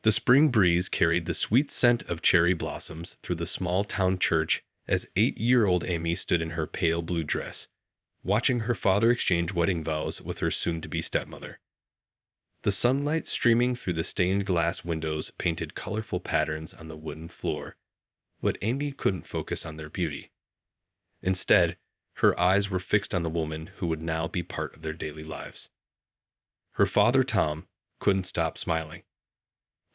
The spring breeze carried the sweet scent of cherry blossoms through the small town church as 8-year-old Amy stood in her pale blue dress, watching her father exchange wedding vows with her soon-to-be stepmother. The sunlight streaming through the stained glass windows painted colorful patterns on the wooden floor, but Amy couldn't focus on their beauty. Instead, her eyes were fixed on the woman who would now be part of their daily lives. Her father, Tom, couldn't stop smiling.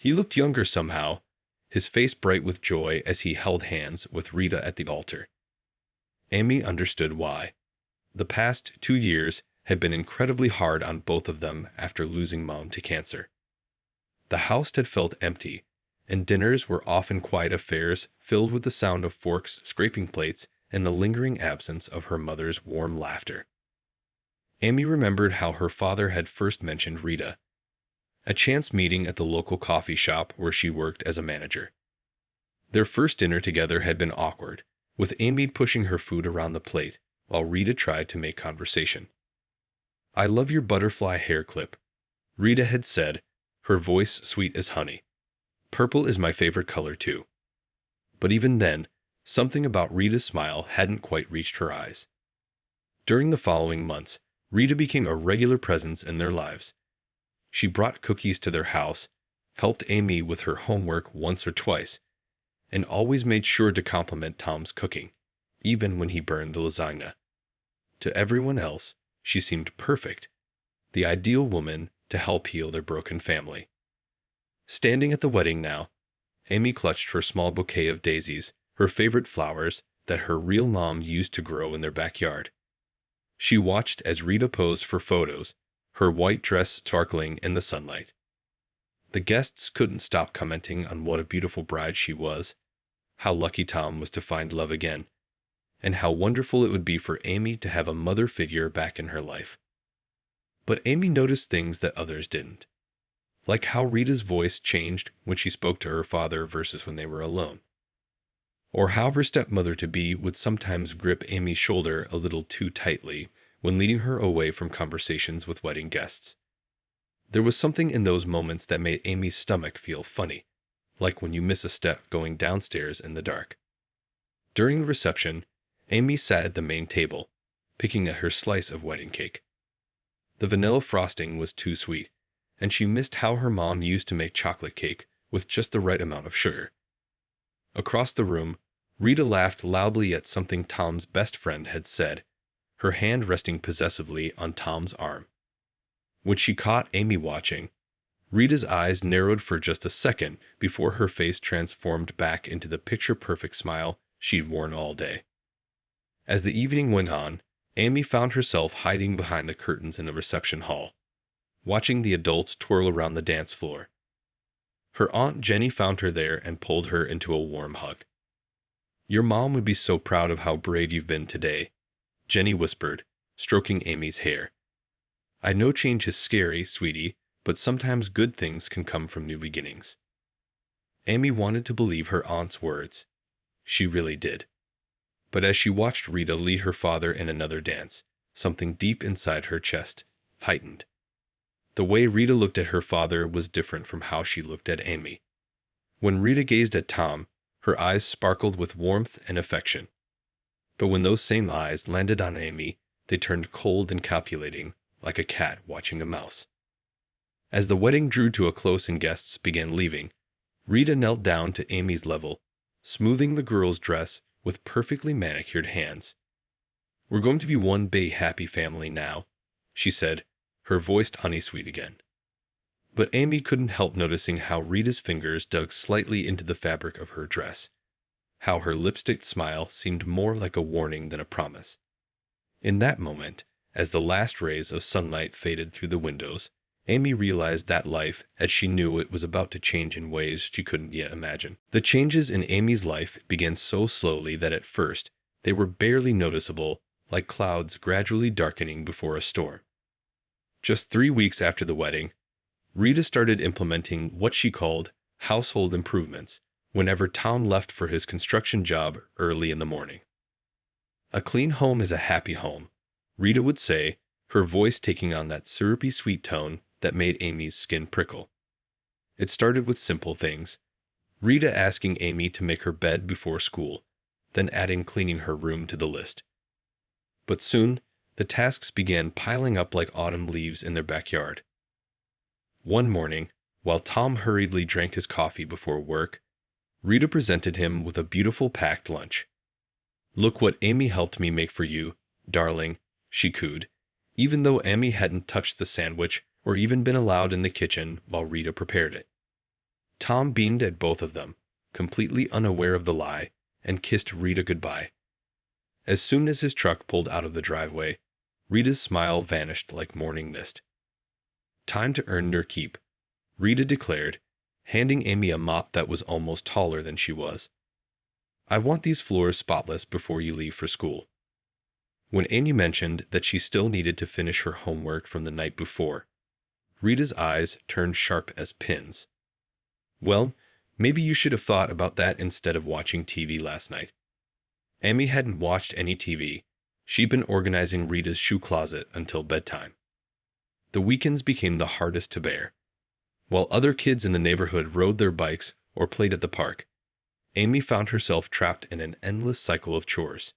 He looked younger somehow, his face bright with joy as he held hands with Rita at the altar. Amy understood why. The past 2 years had been incredibly hard on both of them after losing Mom to cancer. The house had felt empty, and dinners were often quiet affairs filled with the sound of forks scraping plates and the lingering absence of her mother's warm laughter. Amy remembered how her father had first mentioned Rita, a chance meeting at the local coffee shop where she worked as a manager. Their first dinner together had been awkward, with Amy pushing her food around the plate while Rita tried to make conversation. "I love your butterfly hair clip," Rita had said, her voice sweet as honey. "Purple is my favorite color too." But even then, something about Rita's smile hadn't quite reached her eyes. During the following months, Rita became a regular presence in their lives. She brought cookies to their house, helped Amy with her homework once or twice, and always made sure to compliment Tom's cooking, even when he burned the lasagna. To everyone else, she seemed perfect, the ideal woman to help heal their broken family. Standing at the wedding now, Amy clutched her small bouquet of daisies, her favorite flowers that her real mom used to grow in their backyard. She watched as Rita posed for photos, her white dress sparkling in the sunlight. The guests couldn't stop commenting on what a beautiful bride she was, how lucky Tom was to find love again, and how wonderful it would be for Amy to have a mother figure back in her life. But Amy noticed things that others didn't, like how Rita's voice changed when she spoke to her father versus when they were alone, or how her stepmother-to-be would sometimes grip Amy's shoulder a little too tightly when leading her away from conversations with wedding guests. There was something in those moments that made Amy's stomach feel funny, like when you miss a step going downstairs in the dark. During the reception, Amy sat at the main table, picking at her slice of wedding cake. The vanilla frosting was too sweet, and she missed how her mom used to make chocolate cake with just the right amount of sugar. Across the room, Rita laughed loudly at something Tom's best friend had said, her hand resting possessively on Tom's arm. When she caught Amy watching, Rita's eyes narrowed for just a second before her face transformed back into the picture-perfect smile she'd worn all day. As the evening went on, Amy found herself hiding behind the curtains in the reception hall, watching the adults twirl around the dance floor. Her Aunt Jenny found her there and pulled her into a warm hug. "Your mom would be so proud of how brave you've been today," Jenny whispered, stroking Amy's hair. "I know change is scary, sweetie, but sometimes good things can come from new beginnings." Amy wanted to believe her aunt's words. She really did. But as she watched Rita lead her father in another dance, something deep inside her chest tightened. The way Rita looked at her father was different from how she looked at Amy. When Rita gazed at Tom, her eyes sparkled with warmth and affection. But when those same eyes landed on Amy, they turned cold and calculating, like a cat watching a mouse. As the wedding drew to a close and guests began leaving, Rita knelt down to Amy's level, smoothing the girl's dress with perfectly manicured hands. "We're going to be one big happy family now," she said, her voice honey-sweet again. But Amy couldn't help noticing how Rita's fingers dug slightly into the fabric of her dress, how her lipstick smile seemed more like a warning than a promise. In that moment, as the last rays of sunlight faded through the windows, Amy realized that life, as she knew it, was about to change in ways she couldn't yet imagine. The changes in Amy's life began so slowly that at first, they were barely noticeable, like clouds gradually darkening before a storm. Just 3 weeks after the wedding, Rita started implementing what she called household improvements whenever Tom left for his construction job early in the morning. "A clean home is a happy home," Rita would say, her voice taking on that syrupy sweet tone that made Amy's skin prickle. It started with simple things. Rita asking Amy to make her bed before school, then adding cleaning her room to the list. But soon, the tasks began piling up like autumn leaves in their backyard. One morning, while Tom hurriedly drank his coffee before work, Rita presented him with a beautiful packed lunch. "Look what Amy helped me make for you, darling," she cooed, even though Amy hadn't touched the sandwich or even been allowed in the kitchen while Rita prepared it. Tom beamed at both of them, completely unaware of the lie, and kissed Rita goodbye. As soon as his truck pulled out of the driveway, Rita's smile vanished like morning mist. "Time to earn your keep," Rita declared, handing Amy a mop that was almost taller than she was. "I want these floors spotless before you leave for school." When Amy mentioned that she still needed to finish her homework from the night before, Rita's eyes turned sharp as pins. "Well, maybe you should have thought about that instead of watching TV last night." Amy hadn't watched any TV. She'd been organizing Rita's shoe closet until bedtime. The weekends became the hardest to bear. While other kids in the neighborhood rode their bikes or played at the park, Amy found herself trapped in an endless cycle of chores.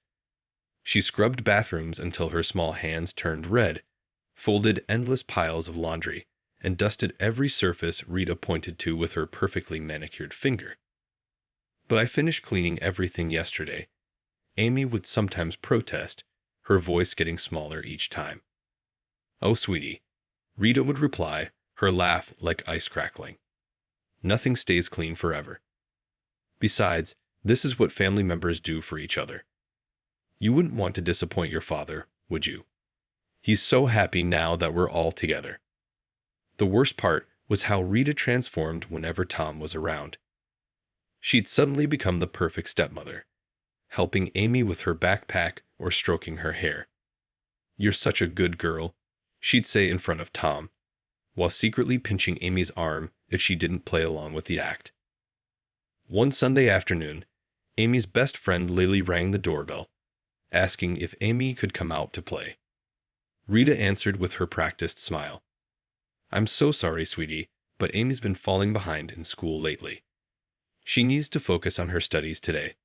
She scrubbed bathrooms until her small hands turned red, folded endless piles of laundry, and dusted every surface Rita pointed to with her perfectly manicured finger. "But I finished cleaning everything yesterday," Amy would sometimes protest, her voice getting smaller each time. "Oh, sweetie," Rita would reply, her laugh like ice crackling. "Nothing stays clean forever. Besides, this is what family members do for each other. You wouldn't want to disappoint your father, would you? He's so happy now that we're all together." The worst part was how Rita transformed whenever Tom was around. She'd suddenly become the perfect stepmother, helping Amy with her backpack or stroking her hair. "You're such a good girl," she'd say in front of Tom, while secretly pinching Amy's arm if she didn't play along with the act. One Sunday afternoon, Amy's best friend Lily rang the doorbell, asking if Amy could come out to play. Rita answered with her practiced smile. "I'm so sorry, sweetie, but Amy's been falling behind in school lately. She needs to focus on her studies today."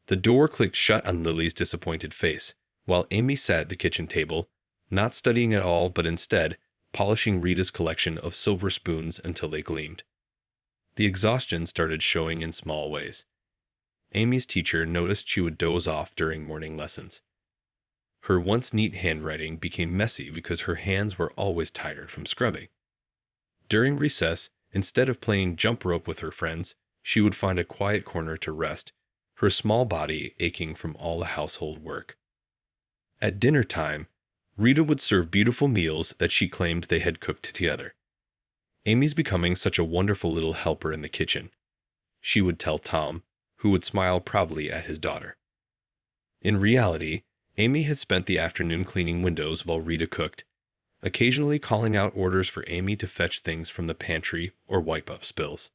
The door clicked shut on Lily's disappointed face, while Amy sat at the kitchen table, not studying at all but instead polishing Rita's collection of silver spoons until they gleamed. The exhaustion started showing in small ways. Amy's teacher noticed she would doze off during morning lessons. Her once neat handwriting became messy because her hands were always tired from scrubbing. During recess, instead of playing jump rope with her friends, she would find a quiet corner to rest, her small body aching from all the household work. At dinner time, Rita would serve beautiful meals that she claimed they had cooked together. "Amy's becoming such a wonderful little helper in the kitchen," she would tell Tom, who would smile proudly at his daughter. In reality, Amy had spent the afternoon cleaning windows while Rita cooked, occasionally calling out orders for Amy to fetch things from the pantry or wipe up spills.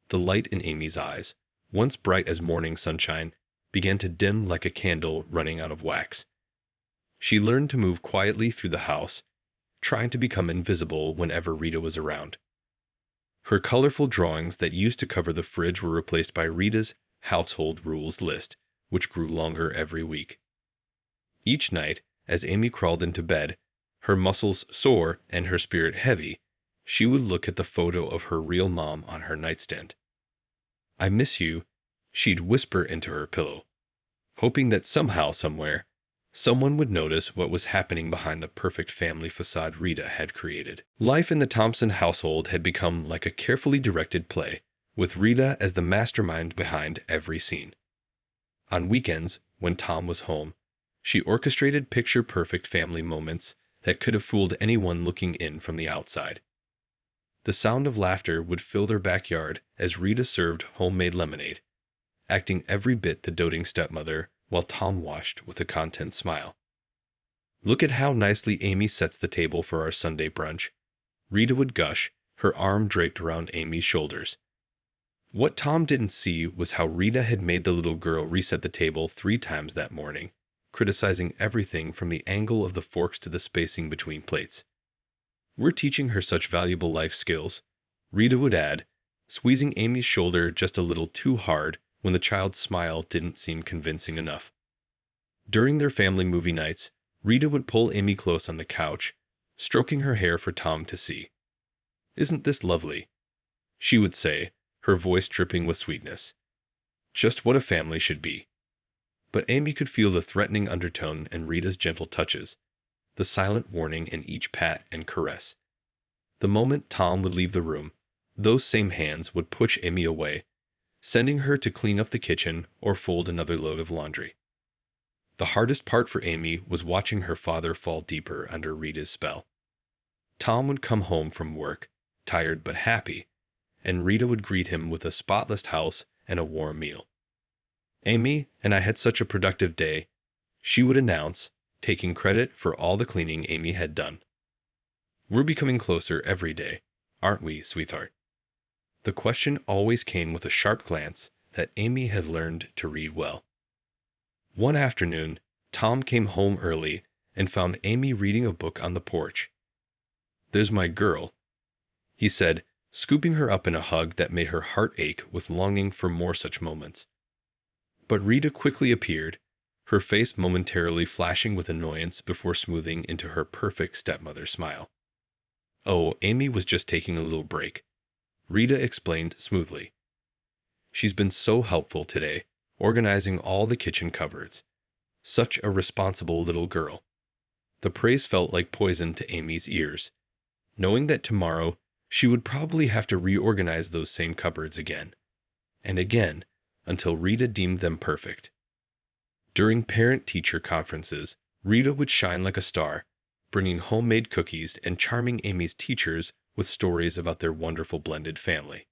The light in Amy's eyes, once bright as morning sunshine, began to dim like a candle running out of wax. She learned to move quietly through the house, trying to become invisible whenever Rita was around. Her colorful drawings that used to cover the fridge were replaced by Rita's household rules list, which grew longer every week. Each night, as Amy crawled into bed, her muscles sore and her spirit heavy, she would look at the photo of her real mom on her nightstand. "I miss you," she'd whisper into her pillow, hoping that somehow, somewhere, someone would notice what was happening behind the perfect family facade Rita had created. Life in the Thompson household had become like a carefully directed play, with Rita as the mastermind behind every scene. On weekends, when Tom was home, she orchestrated picture-perfect family moments that could have fooled anyone looking in from the outside. The sound of laughter would fill their backyard as Rita served homemade lemonade, acting every bit the doting stepmother while Tom watched with a content smile. "Look at how nicely Amy sets the table for our Sunday brunch," Rita would gush, her arm draped around Amy's shoulders. What Tom didn't see was how Rita had made the little girl reset the table 3 times that morning, criticizing everything from the angle of the forks to the spacing between plates. "We're teaching her such valuable life skills," Rita would add, squeezing Amy's shoulder just a little too hard when the child's smile didn't seem convincing enough. During their family movie nights, Rita would pull Amy close on the couch, stroking her hair for Tom to see. "Isn't this lovely?" she would say, her voice dripping with sweetness. Just what a family should be. But Amy could feel the threatening undertone in Rita's gentle touches, the silent warning in each pat and caress. The moment Tom would leave the room, those same hands would push Amy away, sending her to clean up the kitchen or fold another load of laundry. The hardest part for Amy was watching her father fall deeper under Rita's spell. Tom would come home from work, tired but happy, and Rita would greet him with a spotless house and a warm meal. "Amy and I had such a productive day," she would announce, taking credit for all the cleaning Amy had done. "We're becoming closer every day, aren't we, sweetheart?" The question always came with a sharp glance that Amy had learned to read well. One afternoon, Tom came home early and found Amy reading a book on the porch. "There's my girl," he said, scooping her up in a hug that made her heart ache with longing for more such moments. But Rita quickly appeared, her face momentarily flashing with annoyance before smoothing into her perfect stepmother smile. "Oh, Amy was just taking a little break," Rita explained smoothly. "She's been so helpful today, organizing all the kitchen cupboards. Such a responsible little girl." The praise felt like poison to Amy's ears, knowing that tomorrow she would probably have to reorganize those same cupboards again, and again, until Rita deemed them perfect. During parent-teacher conferences, Rita would shine like a star, bringing homemade cookies and charming Amy's teachers with stories about their wonderful blended family.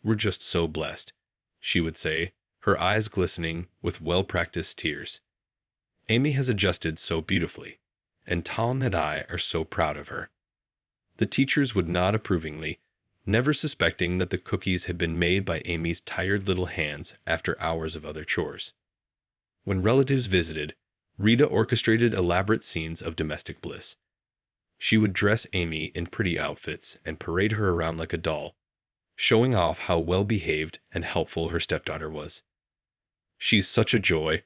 "We're just so blessed," she would say, her eyes glistening with well-practiced tears. "Amy has adjusted so beautifully, and Tom and I are so proud of her." The teachers would nod approvingly, never suspecting that the cookies had been made by Amy's tired little hands after hours of other chores. When relatives visited, Rita orchestrated elaborate scenes of domestic bliss. She would dress Amy in pretty outfits and parade her around like a doll, showing off how well-behaved and helpful her stepdaughter was. "She's such a joy,"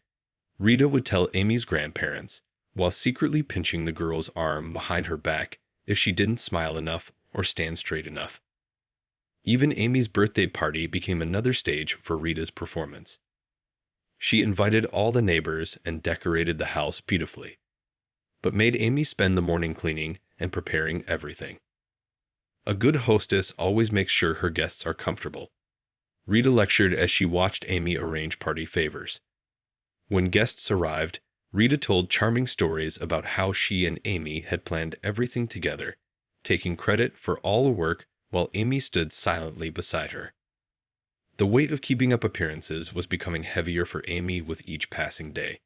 Rita would tell Amy's grandparents, while secretly pinching the girl's arm behind her back if she didn't smile enough or stand straight enough. Even Amy's birthday party became another stage for Rita's performance. She invited all the neighbors and decorated the house beautifully, but made Amy spend the morning cleaning and preparing everything. "A good hostess always makes sure her guests are comfortable," Rita lectured as she watched Amy arrange party favors. When guests arrived, Rita told charming stories about how she and Amy had planned everything together, taking credit for all the work while Amy stood silently beside her. The weight of keeping up appearances was becoming heavier for Amy with each passing day.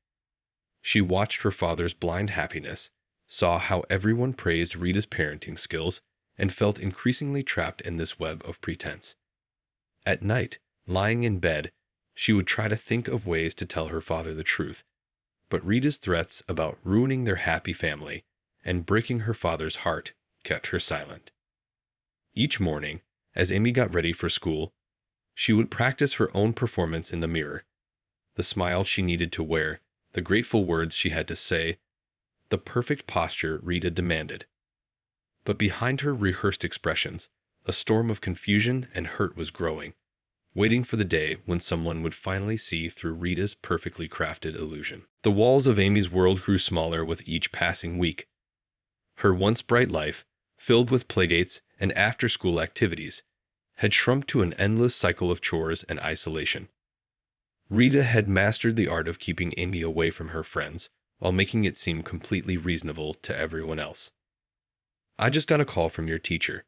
She watched her father's blind happiness, saw how everyone praised Rita's parenting skills, and felt increasingly trapped in this web of pretense. At night, lying in bed, she would try to think of ways to tell her father the truth, but Rita's threats about ruining their happy family and breaking her father's heart kept her silent. Each morning, as Amy got ready for school, she would practice her own performance in the mirror, the smile she needed to wear, the grateful words she had to say, the perfect posture Rita demanded. But behind her rehearsed expressions, a storm of confusion and hurt was growing, waiting for the day when someone would finally see through Rita's perfectly crafted illusion. The walls of Amy's world grew smaller with each passing week. Her once bright life, filled with playdates and after-school activities, had shrunk to an endless cycle of chores and isolation. Rita had mastered the art of keeping Amy away from her friends while making it seem completely reasonable to everyone else. "I just got a call from your teacher,"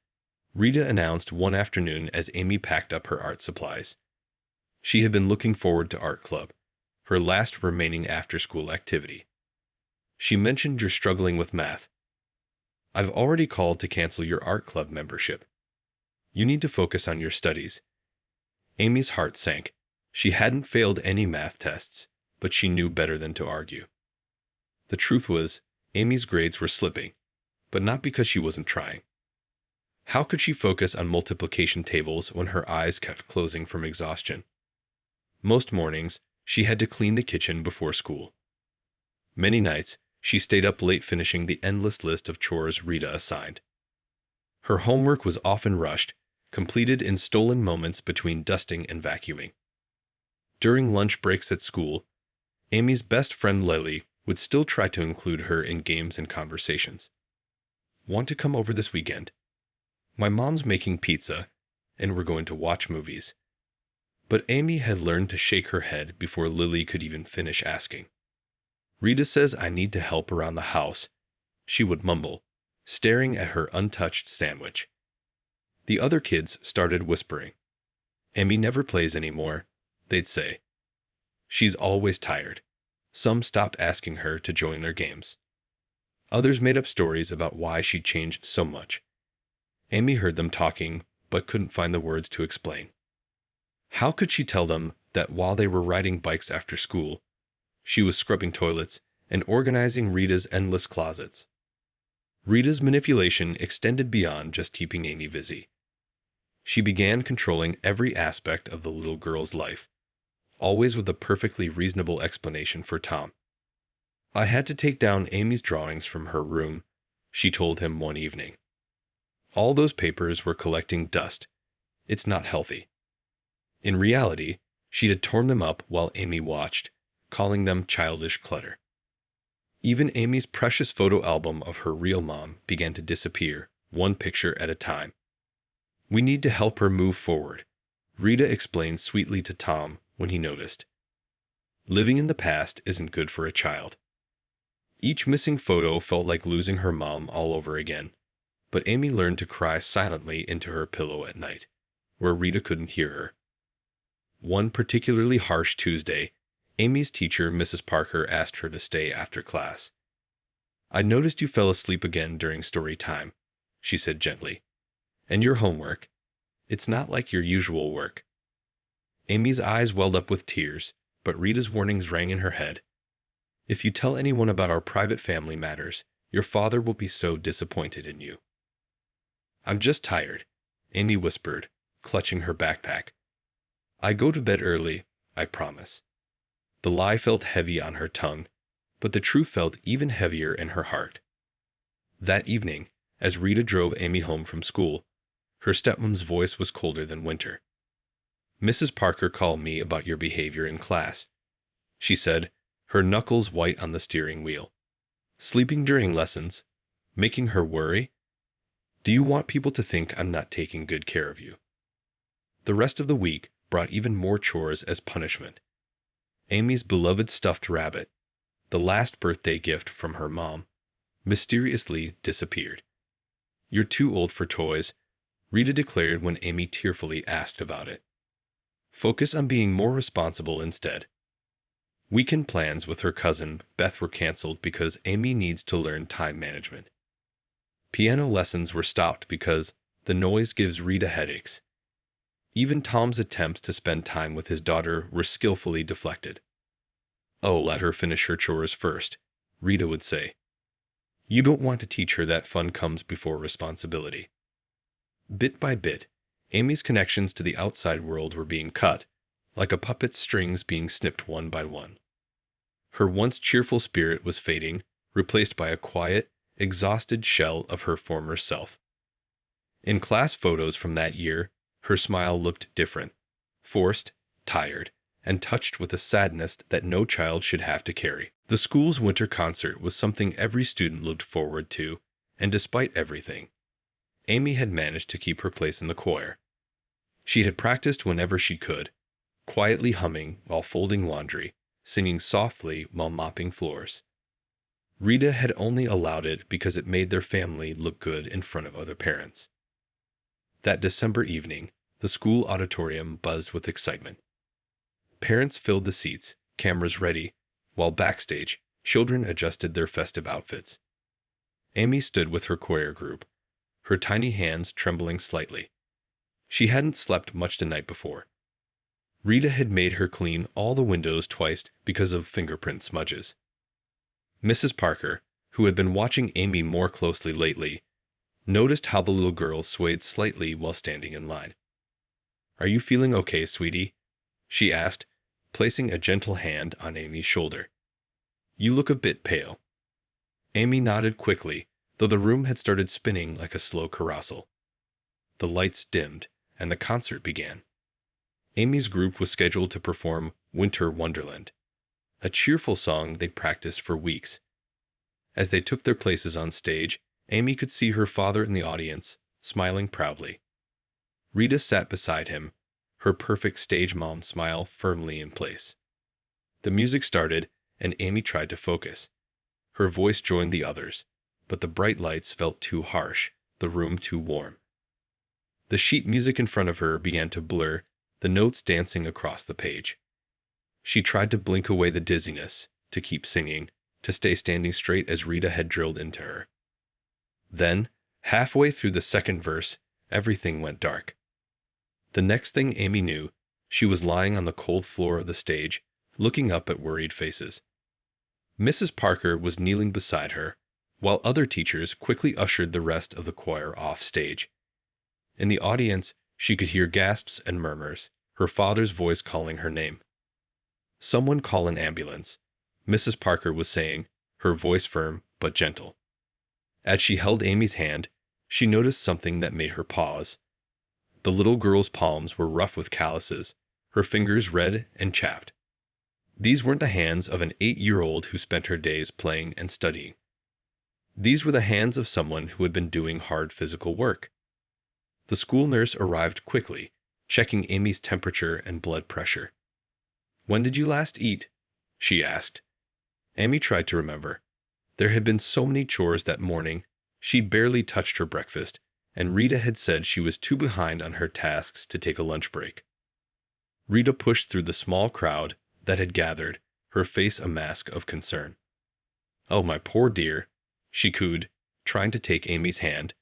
Rita announced one afternoon as Amy packed up her art supplies. She had been looking forward to art club, her last remaining after-school activity. "She mentioned you're struggling with math. I've already called to cancel your art club membership. You need to focus on your studies." Amy's heart sank. She hadn't failed any math tests, but she knew better than to argue. The truth was, Amy's grades were slipping, but not because she wasn't trying. How could she focus on multiplication tables when her eyes kept closing from exhaustion? Most mornings, she had to clean the kitchen before school. Many nights, she stayed up late finishing the endless list of chores Rita assigned. Her homework was often rushed, completed in stolen moments between dusting and vacuuming. During lunch breaks at school, Amy's best friend Lily would still try to include her in games and conversations. "Want to come over this weekend? My mom's making pizza, and we're going to watch movies." But Amy had learned to shake her head before Lily could even finish asking. "Rita says I need to help around the house," she would mumble, staring at her untouched sandwich. The other kids started whispering. "Amy never plays anymore," they'd say. "She's always tired." Some stopped asking her to join their games. Others made up stories about why she'd changed so much. Amy heard them talking, but couldn't find the words to explain. How could she tell them that while they were riding bikes after school, she was scrubbing toilets and organizing Rita's endless closets? Rita's manipulation extended beyond just keeping Amy busy. She began controlling every aspect of the little girl's life, always with a perfectly reasonable explanation for Tom. "I had to take down Amy's drawings from her room," she told him one evening. "All those papers were collecting dust. It's not healthy." In reality, she had torn them up while Amy watched, calling them childish clutter. Even Amy's precious photo album of her real mom began to disappear, one picture at a time. "We need to help her move forward," Rita explained sweetly to Tom when he noticed. "Living in the past isn't good for a child." Each missing photo felt like losing her mom all over again, but Amy learned to cry silently into her pillow at night, where Rita couldn't hear her. One particularly harsh Tuesday, Amy's teacher, Mrs. Parker, asked her to stay after class. "I noticed you fell asleep again during story time," she said gently. "And your homework? It's not like your usual work." Amy's eyes welled up with tears, but Rita's warnings rang in her head. "If you tell anyone about our private family matters, your father will be so disappointed in you." "I'm just tired," Amy whispered, clutching her backpack. "I go to bed early, I promise." The lie felt heavy on her tongue, but the truth felt even heavier in her heart. That evening, as Rita drove Amy home from school, her stepmom's voice was colder than winter. "Mrs. Parker called me about your behavior in class," she said, her knuckles white on the steering wheel. "Sleeping during lessons, making her worry? Do you want people to think I'm not taking good care of you?" The rest of the week brought even more chores as punishment. Amy's beloved stuffed rabbit, the last birthday gift from her mom, mysteriously disappeared. "You're too old for toys," Rita declared when Amy tearfully asked about it. "Focus on being more responsible instead." Weekend plans with her cousin Beth were canceled because Amy needs to learn time management. Piano lessons were stopped because the noise gives Rita headaches. Even Tom's attempts to spend time with his daughter were skillfully deflected. "Oh, let her finish her chores first," Rita would say. "You don't want to teach her that fun comes before responsibility." Bit by bit, Amy's connections to the outside world were being cut, like a puppet's strings being snipped one by one. Her once cheerful spirit was fading, replaced by a quiet, exhausted shell of her former self. In class photos from that year, her smile looked different, forced, tired, and touched with a sadness that no child should have to carry. The school's winter concert was something every student looked forward to, and despite everything, Amy had managed to keep her place in the choir. She had practiced whenever she could, quietly humming while folding laundry, singing softly while mopping floors. Rita had only allowed it because it made their family look good in front of other parents. That December evening, the school auditorium buzzed with excitement. Parents filled the seats, cameras ready, while backstage, children adjusted their festive outfits. Amy stood with her choir group, her tiny hands trembling slightly. She hadn't slept much the night before. Rita had made her clean all the windows twice because of fingerprint smudges. Mrs. Parker, who had been watching Amy more closely lately, noticed how the little girl swayed slightly while standing in line. "Are you feeling okay, sweetie?" she asked, placing a gentle hand on Amy's shoulder. "You look a bit pale." Amy nodded quickly, though the room had started spinning like a slow carousel. The lights dimmed, and the concert began. Amy's group was scheduled to perform Winter Wonderland, a cheerful song they'd practiced for weeks. As they took their places on stage, Amy could see her father in the audience, smiling proudly. Rita sat beside him, her perfect stage mom smile firmly in place. The music started, and Amy tried to focus. Her voice joined the others, but the bright lights felt too harsh, the room too warm. The sheet music in front of her began to blur, the notes dancing across the page. She tried to blink away the dizziness, to keep singing, to stay standing straight as Rita had drilled into her. Then, halfway through the second verse, everything went dark. The next thing Amy knew, she was lying on the cold floor of the stage, looking up at worried faces. Mrs. Parker was kneeling beside her, while other teachers quickly ushered the rest of the choir off stage. In the audience, she could hear gasps and murmurs, her father's voice calling her name. "Someone call an ambulance," Mrs. Parker was saying, her voice firm but gentle. As she held Amy's hand, she noticed something that made her pause. The little girl's palms were rough with calluses, her fingers red and chapped. These weren't the hands of an 8-year-old who spent her days playing and studying. These were the hands of someone who had been doing hard physical work. The school nurse arrived quickly, checking Amy's temperature and blood pressure. "When did you last eat?" she asked. Amy tried to remember. There had been so many chores that morning, she'd barely touched her breakfast, and Rita had said she was too behind on her tasks to take a lunch break. Rita pushed through the small crowd that had gathered, her face a mask of concern. "Oh, my poor dear," she cooed, trying to take Amy's hand,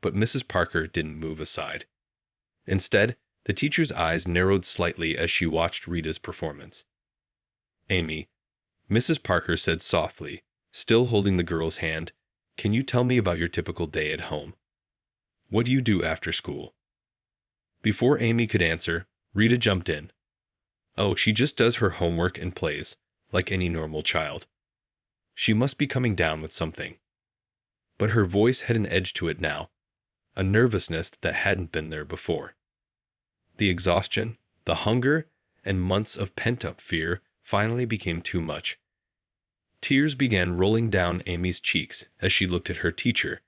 but Mrs. Parker didn't move aside. Instead, the teacher's eyes narrowed slightly as she watched Rita's performance. "Amy," Mrs. Parker said softly, still holding the girl's hand, "can you tell me about your typical day at home? What do you do after school?" Before Amy could answer, Rita jumped in. "Oh, she just does her homework and plays, like any normal child. She must be coming down with something." But her voice had an edge to it now, a nervousness that hadn't been there before. The exhaustion, the hunger, and months of pent-up fear finally became too much. Tears began rolling down Amy's cheeks as she looked at her teacher,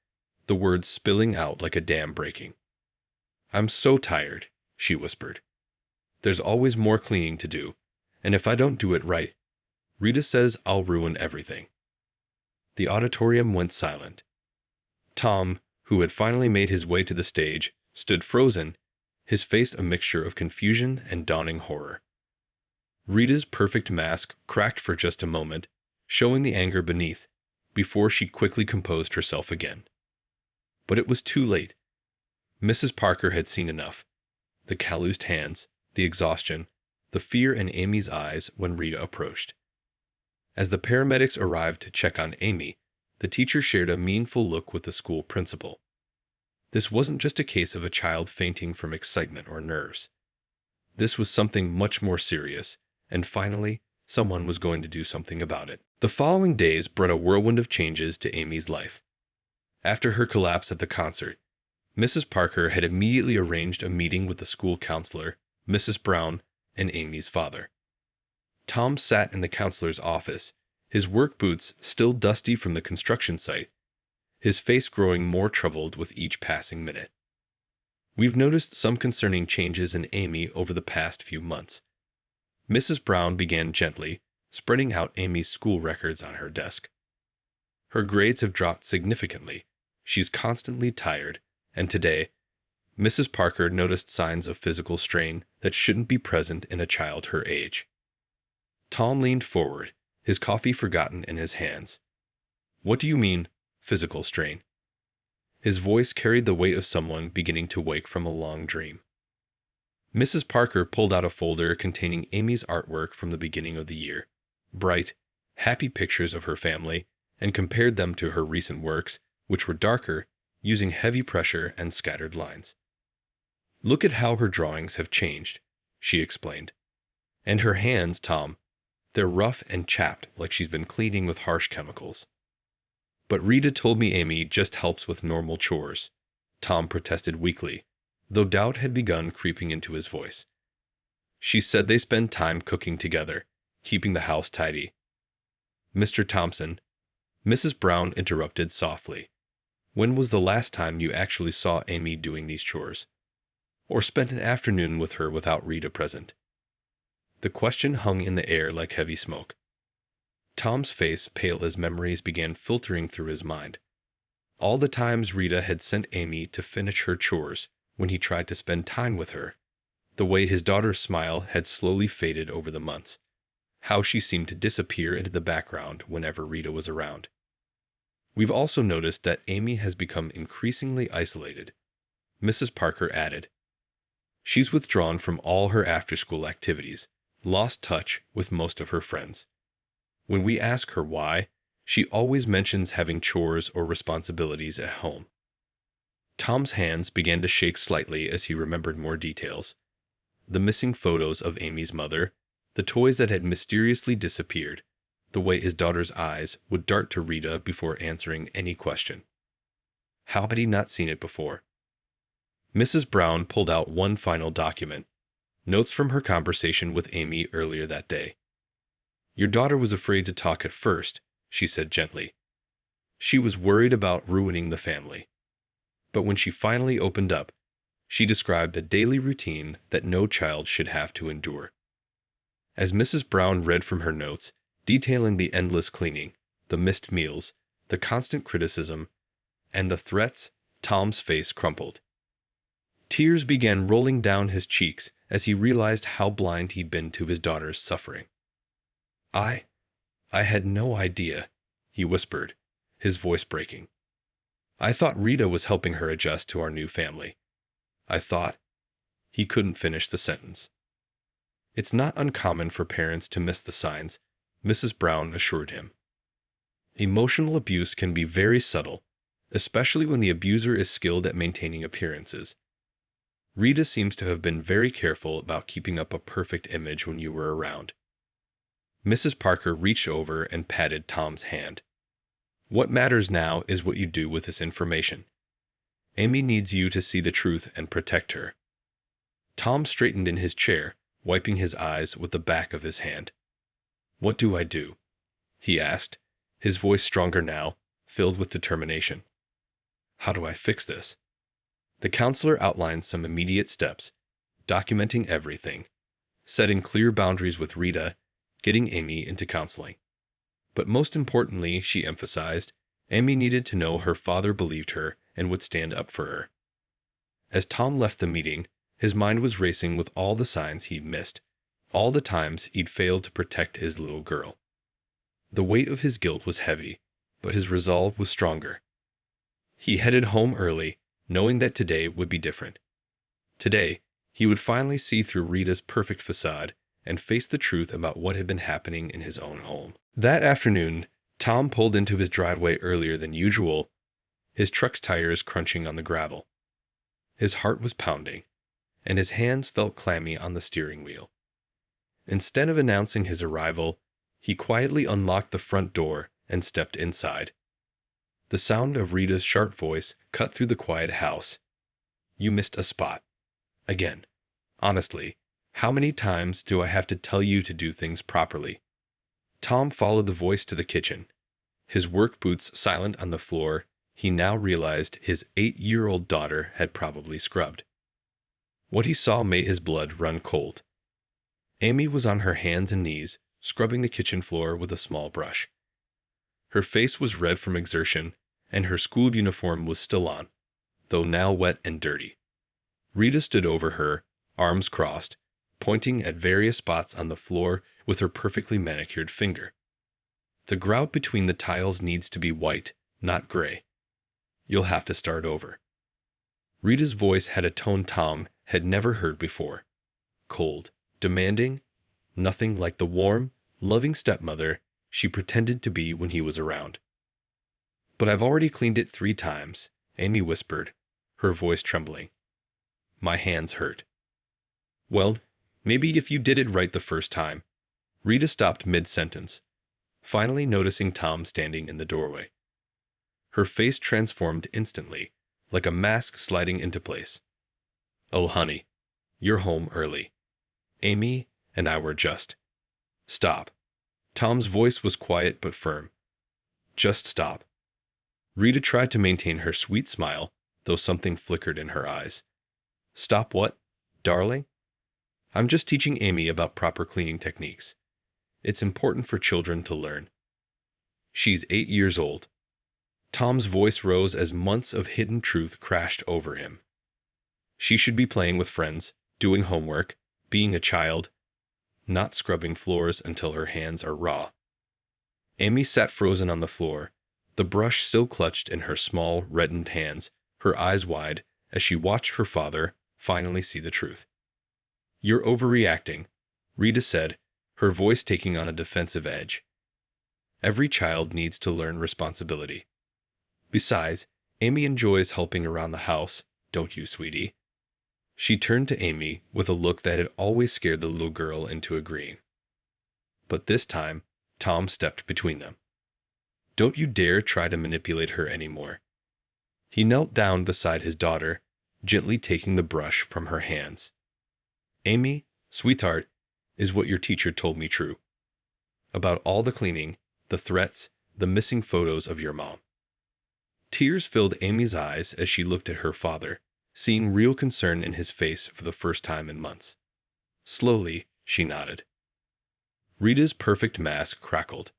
the words spilling out like a dam breaking. "I'm so tired," she whispered. "There's always more cleaning to do, and if I don't do it right, Rita says I'll ruin everything." The auditorium went silent. Tom, who had finally made his way to the stage, stood frozen, his face a mixture of confusion and dawning horror. Rita's perfect mask cracked for just a moment, showing the anger beneath, before she quickly composed herself again. But it was too late. Mrs. Parker had seen enough. The calloused hands, the exhaustion, the fear in Amy's eyes when Rita approached. As the paramedics arrived to check on Amy, the teacher shared a meaningful look with the school principal. This wasn't just a case of a child fainting from excitement or nerves. This was something much more serious, and finally, someone was going to do something about it. The following days brought a whirlwind of changes to Amy's life. After her collapse at the concert, Mrs. Parker had immediately arranged a meeting with the school counselor, Mrs. Brown, and Amy's father. Tom sat in the counselor's office, his work boots still dusty from the construction site, his face growing more troubled with each passing minute. "We've noticed some concerning changes in Amy over the past few months." Mrs. Brown began gently, spreading out Amy's school records on her desk. "Her grades have dropped significantly. She's constantly tired, and today, Mrs. Parker noticed signs of physical strain that shouldn't be present in a child her age." Tom leaned forward, his coffee forgotten in his hands. "What do you mean, physical strain?" His voice carried the weight of someone beginning to wake from a long dream. Mrs. Parker pulled out a folder containing Amy's artwork from the beginning of the year, bright, happy pictures of her family, and compared them to her recent works, which were darker, using heavy pressure and scattered lines. "Look at how her drawings have changed," she explained. "And her hands, Tom. They're rough and chapped like she's been cleaning with harsh chemicals." "But Rita told me Amy just helps with normal chores," Tom protested weakly, though doubt had begun creeping into his voice. "She said they spend time cooking together, keeping the house tidy." "Mr. Thompson," Mrs. Brown interrupted softly, "when was the last time you actually saw Amy doing these chores? Or spent an afternoon with her without Rita present?" The question hung in the air like heavy smoke. Tom's face paled as memories began filtering through his mind. All the times Rita had sent Amy to finish her chores when he tried to spend time with her. The way his daughter's smile had slowly faded over the months. How she seemed to disappear into the background whenever Rita was around. "We've also noticed that Amy has become increasingly isolated," Mrs. Parker added. "She's withdrawn from all her after-school activities, lost touch with most of her friends. When we ask her why, she always mentions having chores or responsibilities at home." Tom's hands began to shake slightly as he remembered more details. The missing photos of Amy's mother, the toys that had mysteriously disappeared, the way his daughter's eyes would dart to Rita before answering any question. How had he not seen it before? Mrs. Brown pulled out one final document, notes from her conversation with Amy earlier that day. "Your daughter was afraid to talk at first," she said gently. "She was worried about ruining the family. But when she finally opened up, she described a daily routine that no child should have to endure." As Mrs. Brown read from her notes, detailing the endless cleaning, the missed meals, the constant criticism, and the threats, Tom's face crumpled. Tears began rolling down his cheeks as he realized how blind he'd been to his daughter's suffering. I had no idea," he whispered, his voice breaking. "I thought Rita was helping her adjust to our new family. I thought—" He couldn't finish the sentence. "It's not uncommon for parents to miss the signs," Mrs. Brown assured him. "Emotional abuse can be very subtle, especially when the abuser is skilled at maintaining appearances. Rita seems to have been very careful about keeping up a perfect image when you were around." Mrs. Parker reached over and patted Tom's hand. "What matters now is what you do with this information. Amy needs you to see the truth and protect her." Tom straightened in his chair, wiping his eyes with the back of his hand. "What do I do?" he asked, his voice stronger now, filled with determination. "How do I fix this?" The counselor outlined some immediate steps, documenting everything, setting clear boundaries with Rita, getting Amy into counseling. But most importantly, she emphasized, Amy needed to know her father believed her and would stand up for her. As Tom left the meeting, his mind was racing with all the signs he'd missed, all the times he'd failed to protect his little girl. The weight of his guilt was heavy, but his resolve was stronger. He headed home early, knowing that today would be different. Today, he would finally see through Rita's perfect facade and face the truth about what had been happening in his own home. That afternoon, Tom pulled into his driveway earlier than usual, his truck's tires crunching on the gravel. His heart was pounding, and his hands felt clammy on the steering wheel. Instead of announcing his arrival, he quietly unlocked the front door and stepped inside. The sound of Rita's sharp voice cut through the quiet house. "You missed a spot. Again. Honestly, how many times do I have to tell you to do things properly?" Tom followed the voice to the kitchen. His work boots silent on the floor, he now realized his 8-year-old daughter had probably scrubbed. What he saw made his blood run cold. Amy was on her hands and knees, scrubbing the kitchen floor with a small brush. Her face was red from exertion, and her school uniform was still on, though now wet and dirty. Rita stood over her, arms crossed, pointing at various spots on the floor with her perfectly manicured finger. "The grout between the tiles needs to be white, not gray. You'll have to start over." Rita's voice had a tone Tom had never heard before. Cold, demanding, nothing like the warm, loving stepmother she pretended to be when he was around. "But I've already cleaned it 3 times, Amy whispered, her voice trembling. My hands hurt. Well, maybe if you did it right the first time. Rita stopped mid-sentence, finally noticing Tom standing in the doorway. Her face transformed instantly, like a mask sliding into place. Oh, honey, you're home early. Amy and I were just. Stop. Tom's voice was quiet but firm. Just stop. Rita tried to maintain her sweet smile, though something flickered in her eyes. Stop what, darling? I'm just teaching Amy about proper cleaning techniques. It's important for children to learn. She's 8 years old. Tom's voice rose as months of hidden truth crashed over him. She should be playing with friends, doing homework, being a child, not scrubbing floors until her hands are raw. Amy sat frozen on the floor, the brush still clutched in her small, reddened hands, her eyes wide as she watched her father finally see the truth. You're overreacting, Rita said, her voice taking on a defensive edge. Every child needs to learn responsibility. Besides, Amy enjoys helping around the house, don't you, sweetie? She turned to Amy with a look that had always scared the little girl into agreeing. But this time, Tom stepped between them. Don't you dare try to manipulate her anymore. He knelt down beside his daughter, gently taking the brush from her hands. Amy, sweetheart, is what your teacher told me true. About all the cleaning, the threats, the missing photos of your mom. Tears filled Amy's eyes as she looked at her father, seeing real concern in his face for the first time in months. Slowly, she nodded. Rita's perfect mask crackled.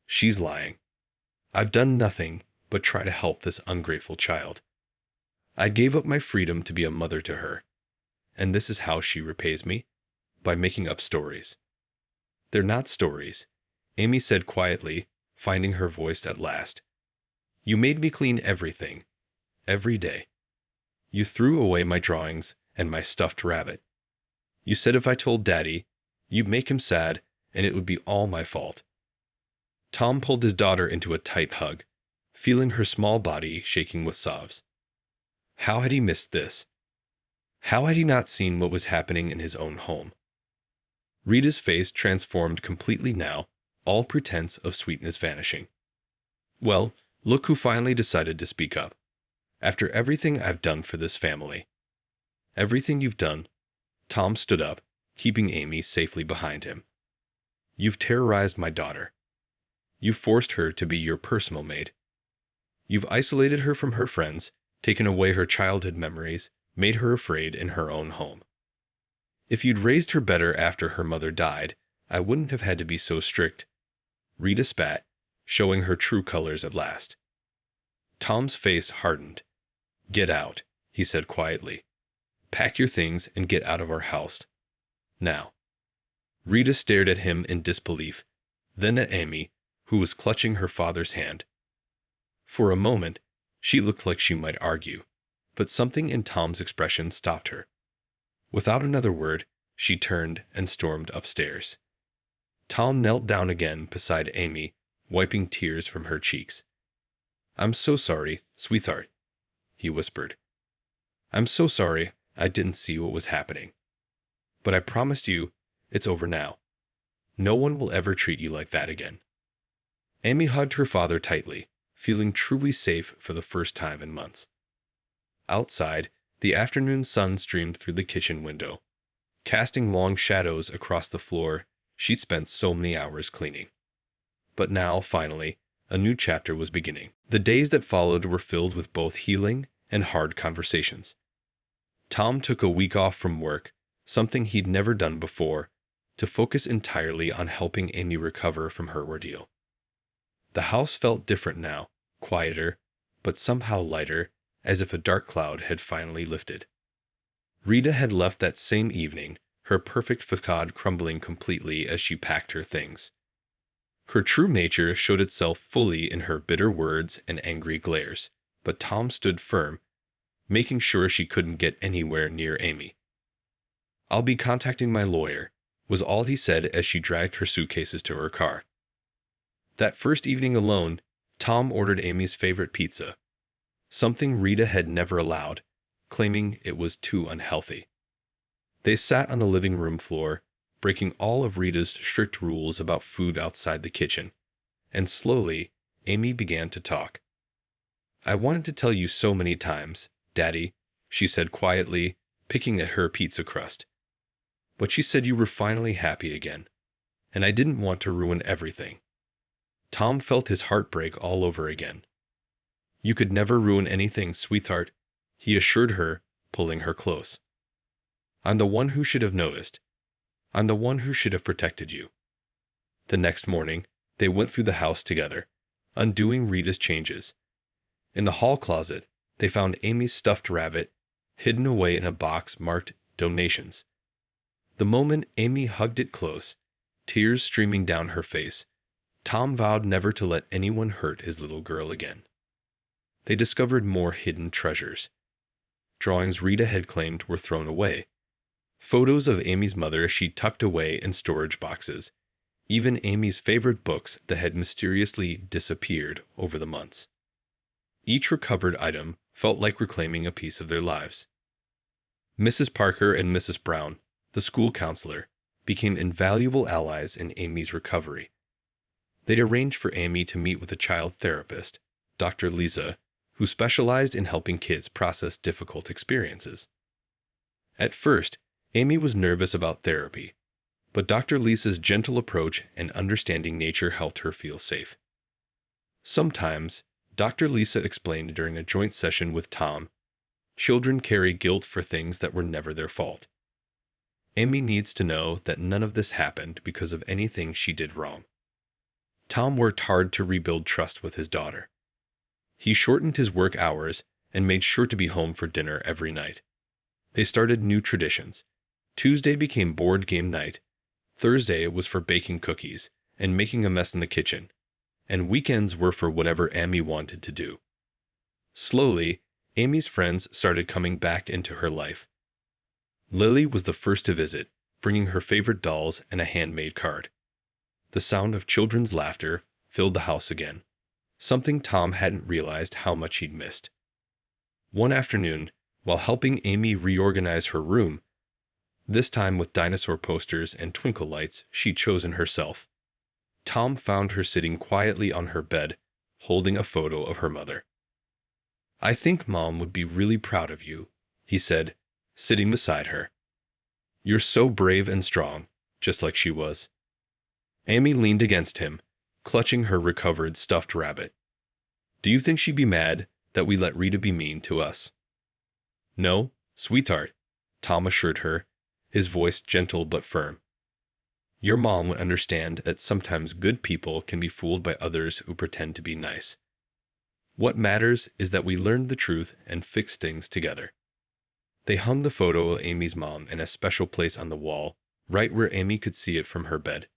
She's lying. I've done nothing but try to help this ungrateful child. I gave up my freedom to be a mother to her, and this is how she repays me, by making up stories. They're not stories, Amy said quietly, finding her voice at last. You made me clean everything, every day. You threw away my drawings and my stuffed rabbit. You said if I told Daddy, you'd make him sad and it would be all my fault. Tom pulled his daughter into a tight hug, feeling her small body shaking with sobs. How had he missed this? How had he not seen what was happening in his own home? Rita's face transformed completely now, all pretense of sweetness vanishing. Well, look who finally decided to speak up. After everything I've done for this family. Everything you've done. Tom stood up, keeping Amy safely behind him. You've terrorized my daughter. You've forced her to be your personal maid. You've isolated her from her friends, taken away her childhood memories, made her afraid in her own home. If you'd raised her better after her mother died, I wouldn't have had to be so strict. Rita spat, showing her true colors at last. Tom's face hardened. Get out, he said quietly. Pack your things and get out of our house. Now. Rita stared at him in disbelief, then at Amy, who was clutching her father's hand. For a moment, she looked like she might argue, but something in Tom's expression stopped her. Without another word, she turned and stormed upstairs. Tom knelt down again beside Amy, wiping tears from her cheeks. I'm so sorry, sweetheart, he whispered. I'm so sorry I didn't see what was happening. But I promised you, it's over now. No one will ever treat you like that again. Amy hugged her father tightly, feeling truly safe for the first time in months. Outside, the afternoon sun streamed through the kitchen window, casting long shadows across the floor she'd spent so many hours cleaning. But now, finally, a new chapter was beginning. The days that followed were filled with both healing and hard conversations. Tom took a week off from work, something he'd never done before, to focus entirely on helping Amy recover from her ordeal. The house felt different now, quieter, but somehow lighter, as if a dark cloud had finally lifted. Rita had left that same evening, her perfect facade crumbling completely as she packed her things. Her true nature showed itself fully in her bitter words and angry glares, but Tom stood firm, making sure she couldn't get anywhere near Amy. I'll be contacting my lawyer, was all he said as she dragged her suitcases to her car. That first evening alone, Tom ordered Amy's favorite pizza. something Rita had never allowed, claiming it was too unhealthy. They sat on the living room floor, breaking all of Rita's strict rules about food outside the kitchen, and slowly, Amy began to talk. "I wanted to tell you so many times, Daddy," she said quietly, picking at her pizza crust. "But she said you were finally happy again, and I didn't want to ruin everything." Tom felt his heart break all over again. "You could never ruin anything, sweetheart," he assured her, pulling her close. "I'm the one who should have noticed. I'm the one who should have protected you." The next morning, they went through the house together, undoing Rita's changes. In the hall closet, they found Amy's stuffed rabbit, hidden away in a box marked donations. The moment Amy hugged it close, tears streaming down her face, Tom vowed never to let anyone hurt his little girl again. They discovered more hidden treasures. Drawings Rita had claimed were thrown away. Photos of Amy's mother she tucked away in storage boxes. Even Amy's favorite books that had mysteriously disappeared over the months. Each recovered item felt like reclaiming a piece of their lives. Mrs. Parker and Mrs. Brown, the school counselor, became invaluable allies in Amy's recovery. They'd arranged for Amy to meet with a child therapist, Dr. Lisa, who specialized in helping kids process difficult experiences. At first, Amy was nervous about therapy, but Dr. Lisa's gentle approach and understanding nature helped her feel safe. Sometimes, Dr. Lisa explained during a joint session with Tom, children carry guilt for things that were never their fault. Amy needs to know that none of this happened because of anything she did wrong. Tom worked hard to rebuild trust with his daughter. He shortened his work hours and made sure to be home for dinner every night. They started new traditions. Tuesday became board game night. Thursday was for baking cookies and making a mess in the kitchen. And weekends were for whatever Amy wanted to do. Slowly, Amy's friends started coming back into her life. Lily was the first to visit, bringing her favorite dolls and a handmade card. The sound of children's laughter filled the house again, something Tom hadn't realized how much he'd missed. One afternoon, while helping Amy reorganize her room, this time with dinosaur posters and twinkle lights she'd chosen herself, Tom found her sitting quietly on her bed, holding a photo of her mother. "I think Mom would be really proud of you," he said, sitting beside her. "You're so brave and strong, just like she was." Amy leaned against him, clutching her recovered stuffed rabbit. "Do you think she'd be mad that we let Rita be mean to us?" "No, sweetheart," Tom assured her, his voice gentle but firm. "Your mom would understand that sometimes good people can be fooled by others who pretend to be nice. What matters is that we learned the truth and fixed things together." They hung the photo of Amy's mom in a special place on the wall, right where Amy could see it from her bed.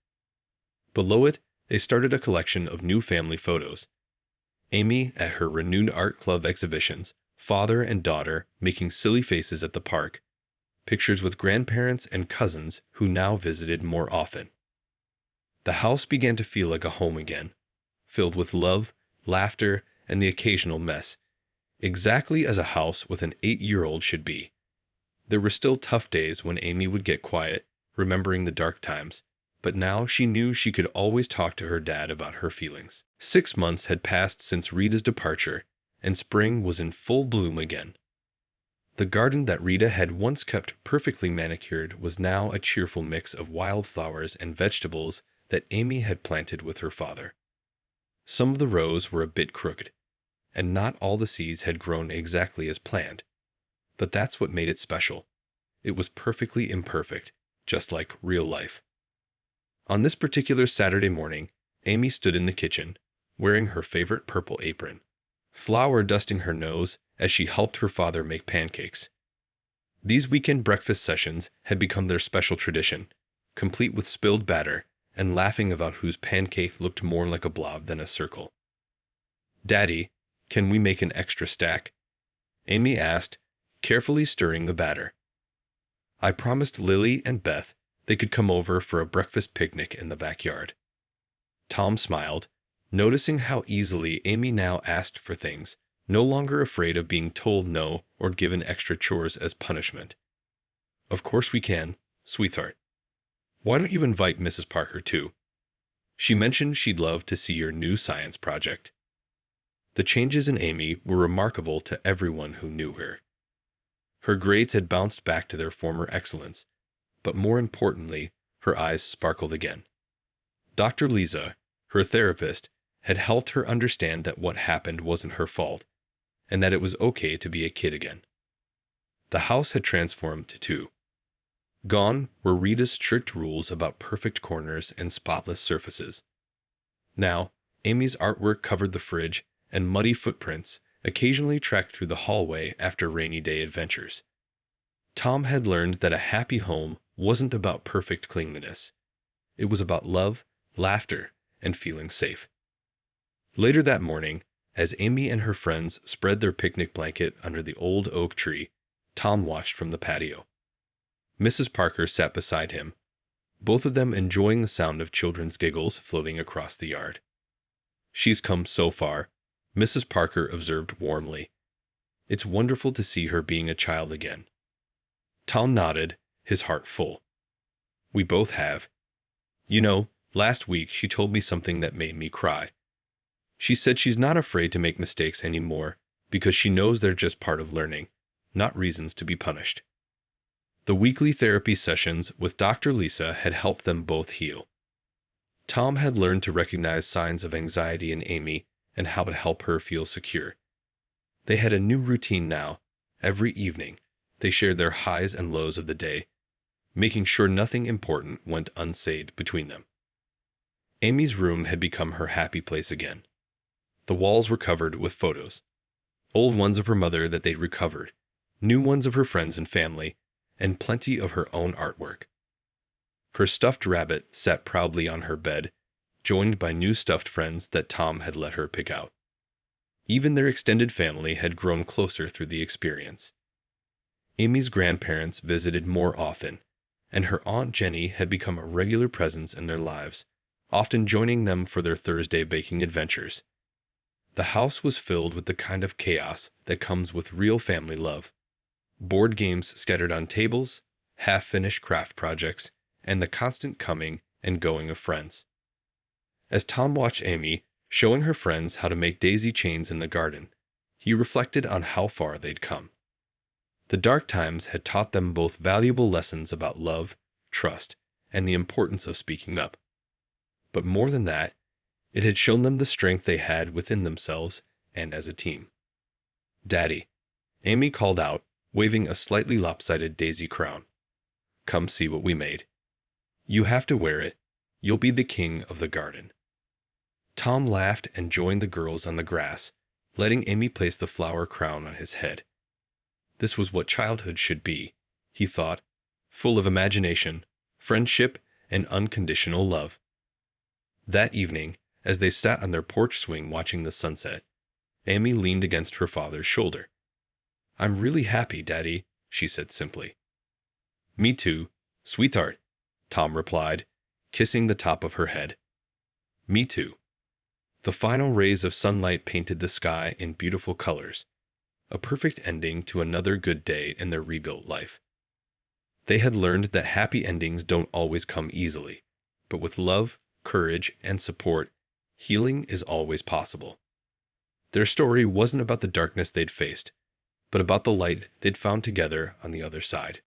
Below it, they started a collection of new family photos. Amy at her renewed art club exhibitions, father and daughter making silly faces at the park, pictures with grandparents and cousins who now visited more often. The house began to feel like a home again, filled with love, laughter, and the occasional mess, exactly as a house with an 8-year-old should be. There were still tough days when Amy would get quiet, remembering the dark times, but now she knew she could always talk to her dad about her feelings. 6 months had passed since Rita's departure, and spring was in full bloom again. The garden that Rita had once kept perfectly manicured was now a cheerful mix of wildflowers and vegetables that Amy had planted with her father. Some of the rows were a bit crooked, and not all the seeds had grown exactly as planned. But that's what made it special. It was perfectly imperfect, just like real life. On this particular Saturday morning, Amy stood in the kitchen, wearing her favorite purple apron, flour dusting her nose as she helped her father make pancakes. These weekend breakfast sessions had become their special tradition, complete with spilled batter and laughing about whose pancake looked more like a blob than a circle. "Daddy, can we make an extra stack?" Amy asked, carefully stirring the batter. "I promised Lily and Beth they could come over for a breakfast picnic in the backyard." Tom smiled, noticing how easily Amy now asked for things, no longer afraid of being told no or given extra chores as punishment. "Of course we can, sweetheart. Why don't you invite Mrs. Parker too? She mentioned she'd love to see your new science project." The changes in Amy were remarkable to everyone who knew her. Her grades had bounced back to their former excellence, but more importantly, her eyes sparkled again. Dr. Lisa, her therapist, had helped her understand that what happened wasn't her fault, and that it was okay to be a kid again. The house had transformed too. Gone were Rita's strict rules about perfect corners and spotless surfaces. Now, Amy's artwork covered the fridge, and muddy footprints occasionally tracked through the hallway after rainy day adventures. Tom had learned that a happy home wasn't about perfect cleanliness. It was about love, laughter, and feeling safe. Later that morning, as Amy and her friends spread their picnic blanket under the old oak tree, Tom watched from the patio. Mrs. Parker sat beside him, both of them enjoying the sound of children's giggles floating across the yard. "She's come so far," Mrs. Parker observed warmly. "It's wonderful to see her being a child again." Tom nodded, his heart full. "We both have. You know, last week she told me something that made me cry. She said she's not afraid to make mistakes anymore because she knows they're just part of learning, not reasons to be punished." The weekly therapy sessions with Dr. Lisa had helped them both heal. Tom had learned to recognize signs of anxiety in Amy and how to help her feel secure. They had a new routine now. Every evening, they shared their highs and lows of the day, making sure nothing important went unsaid between them. Amy's room had become her happy place again. The walls were covered with photos. Old ones of her mother that they'd recovered, new ones of her friends and family, and plenty of her own artwork. Her stuffed rabbit sat proudly on her bed, joined by new stuffed friends that Tom had let her pick out. Even their extended family had grown closer through the experience. Amy's grandparents visited more often, and her Aunt Jenny had become a regular presence in their lives, often joining them for their Thursday baking adventures. The house was filled with the kind of chaos that comes with real family love. Board games scattered on tables, half-finished craft projects, and the constant coming and going of friends. As Tom watched Amy showing her friends how to make daisy chains in the garden, he reflected on how far they'd come. The dark times had taught them both valuable lessons about love, trust, and the importance of speaking up. But more than that, it had shown them the strength they had within themselves and as a team. "Daddy," Amy called out, waving a slightly lopsided daisy crown. "Come see what we made. You have to wear it. You'll be the king of the garden." Tom laughed and joined the girls on the grass, letting Amy place the flower crown on his head. This was what childhood should be, he thought, full of imagination, friendship, and unconditional love. That evening, as they sat on their porch swing watching the sunset, Amy leaned against her father's shoulder. "I'm really happy, Daddy," she said simply. "Me too, sweetheart," Tom replied, kissing the top of her head. "Me too." The final rays of sunlight painted the sky in beautiful colors, a perfect ending to another good day in their rebuilt life. They had learned that happy endings don't always come easily, but with love, courage, and support, healing is always possible. Their story wasn't about the darkness they'd faced, but about the light they'd found together on the other side.